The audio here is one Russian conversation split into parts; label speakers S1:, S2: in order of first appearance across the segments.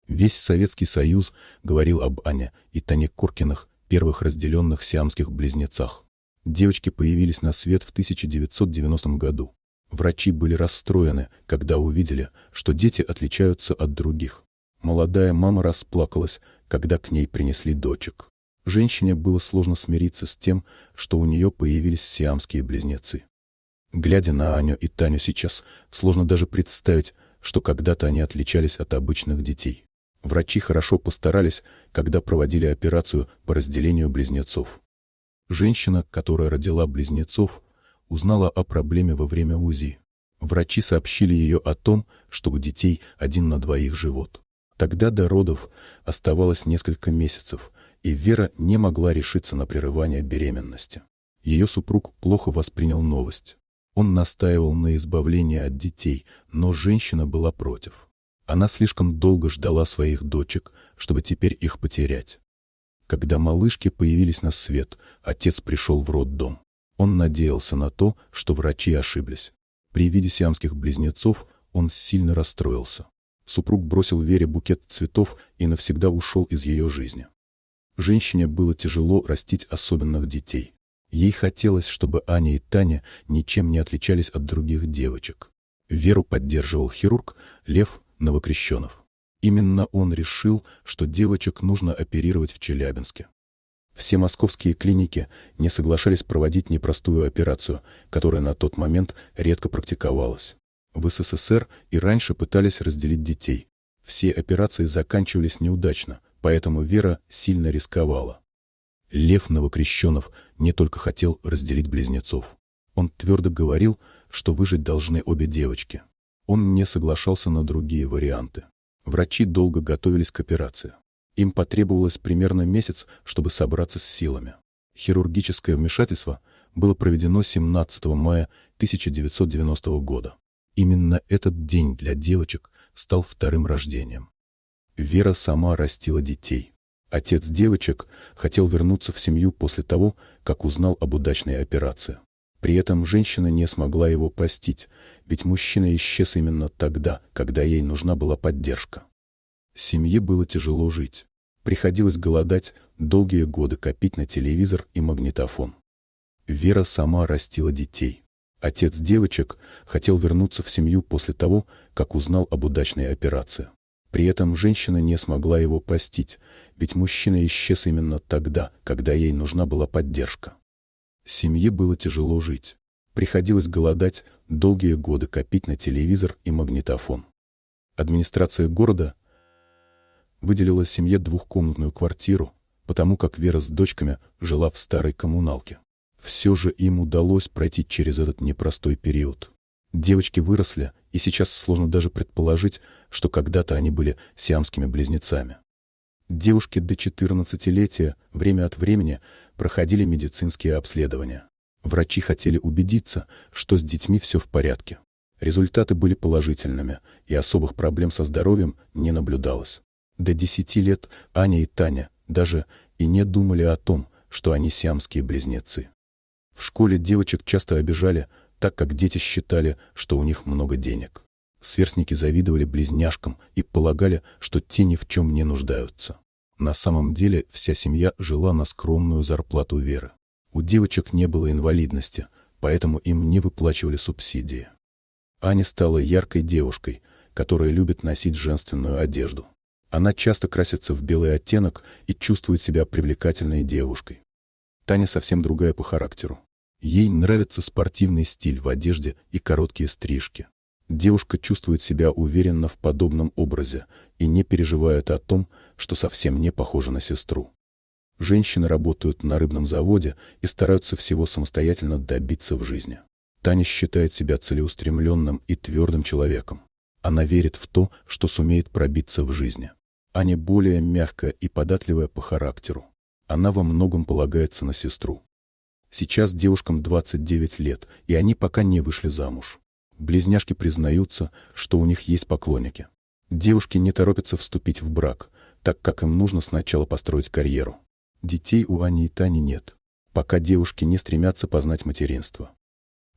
S1: Весь Советский Союз говорил об Ане и Тане Коркиных, первых разделенных сиамских близнецах. Девочки появились на свет в 1990 году. Врачи были расстроены, когда увидели, что дети отличаются от других. Молодая мама расплакалась, когда к ней принесли дочек. Женщине было сложно смириться с тем, что у нее появились сиамские близнецы. Глядя на Аню и Таню сейчас, сложно даже представить, что когда-то они отличались от обычных детей. Врачи хорошо постарались, когда проводили операцию по разделению близнецов. Женщина, которая родила близнецов, узнала о проблеме во время УЗИ. Врачи сообщили ее о том, что у детей 1 на 2 живот. Тогда до родов оставалось несколько месяцев, и Вера не могла решиться на прерывание беременности. Ее супруг плохо воспринял новость. Он настаивал на избавлении от детей, но женщина была против. Она слишком долго ждала своих дочек, чтобы теперь их потерять. Когда малышки появились на свет, отец пришел в роддом. Он надеялся на то, что врачи ошиблись. При виде сиамских близнецов он сильно расстроился. Супруг бросил Вере букет цветов и навсегда ушел из ее жизни. Женщине было тяжело растить особенных детей. Ей хотелось, чтобы Аня и Таня ничем не отличались от других девочек. Веру поддерживал хирург Лев Новокрещенов. Именно он решил, что девочек нужно оперировать в Челябинске. Все московские клиники не соглашались проводить непростую операцию, которая на тот момент редко практиковалась. В СССР и раньше пытались разделить детей. Все операции заканчивались неудачно, поэтому Вера сильно рисковала. Лев Новокрещенов не только хотел разделить близнецов. Он твердо говорил, что выжить должны обе девочки. Он не соглашался на другие варианты. Врачи долго готовились к операции. Им потребовалось примерно месяц, чтобы собраться с силами. Хирургическое вмешательство было проведено 17 мая 1990 года. Именно этот день для девочек стал вторым рождением. Вера сама растила детей. Отец девочек хотел вернуться в семью после того, как узнал об удачной операции. При этом женщина не смогла его простить, ведь мужчина исчез именно тогда, когда ей нужна была поддержка. Семье было тяжело жить. Приходилось голодать, долгие годы копить на телевизор и магнитофон. Вера сама растила детей. Отец девочек хотел вернуться в семью после того, как узнал об удачной операции. При этом женщина не смогла его простить, ведь мужчина исчез именно тогда, когда ей нужна была поддержка. Семье было тяжело жить. Приходилось голодать, долгие годы копить на телевизор и магнитофон. Администрация города выделила семье двухкомнатную квартиру, потому как Вера с дочками жила в старой коммуналке. Все же им удалось пройти через этот непростой период. Девочки выросли, и сейчас сложно даже предположить, что когда-то они были сиамскими близнецами. Девушки до 14-летия время от времени проходили медицинские обследования. Врачи хотели убедиться, что с детьми все в порядке. Результаты были положительными, и особых проблем со здоровьем не наблюдалось. До 10 лет Аня и Таня даже и не думали о том, что они сиамские близнецы. В школе девочек часто обижали, так как дети считали, что у них много денег. Сверстники завидовали близняшкам и полагали, что те ни в чем не нуждаются. На самом деле вся семья жила на скромную зарплату Веры. У девочек не было инвалидности, поэтому им не выплачивали субсидии. Аня стала яркой девушкой, которая любит носить женственную одежду. Она часто красится в белый оттенок и чувствует себя привлекательной девушкой. Таня совсем другая по характеру. Ей нравится спортивный стиль в одежде и короткие стрижки. Девушка чувствует себя уверенно в подобном образе и не переживает о том, что совсем не похожа на сестру. Женщины работают на рыбном заводе и стараются всего самостоятельно добиться в жизни. Таня считает себя целеустремленным и твердым человеком. Она верит в то, что сумеет пробиться в жизни. Аня более мягкая и податливая по характеру. Она во многом полагается на сестру. Сейчас девушкам 29 лет, и они пока не вышли замуж. Близняшки признаются, что у них есть поклонники. Девушки не торопятся вступить в брак, так как им нужно сначала построить карьеру. Детей у Ани и Тани нет, пока девушки не стремятся познать материнство.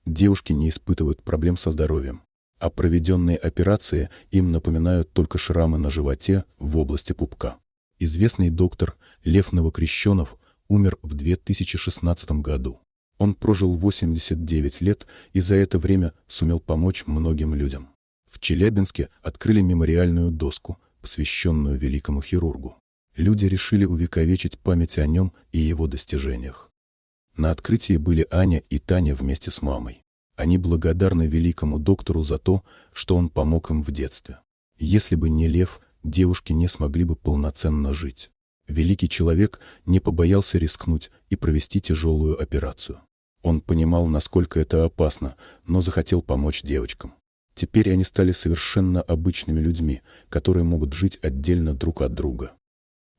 S1: Девушки не испытывают проблем со здоровьем. а проведенные операции им напоминают только шрамы на животе в области пупка. Известный доктор Лев Новокрещенов умер в 2016 году. Он прожил 89 лет и за это время сумел помочь многим людям. В Челябинске открыли мемориальную доску, посвященную великому хирургу. Люди решили увековечить память о нем и его достижениях. На открытии были Аня и Таня вместе с мамой. Они благодарны великому доктору за то, что он помог им в детстве. Если бы не Лев, девушки не смогли бы полноценно жить. Великий человек не побоялся рискнуть и провести тяжелую операцию. Он понимал, насколько это опасно, но захотел помочь девочкам. Теперь они стали совершенно обычными людьми, которые могут жить отдельно друг от друга.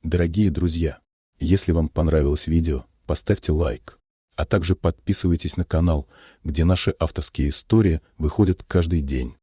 S1: Дорогие друзья, если вам понравилось видео, поставьте лайк, а также подписывайтесь на канал, где наши авторские истории выходят каждый день.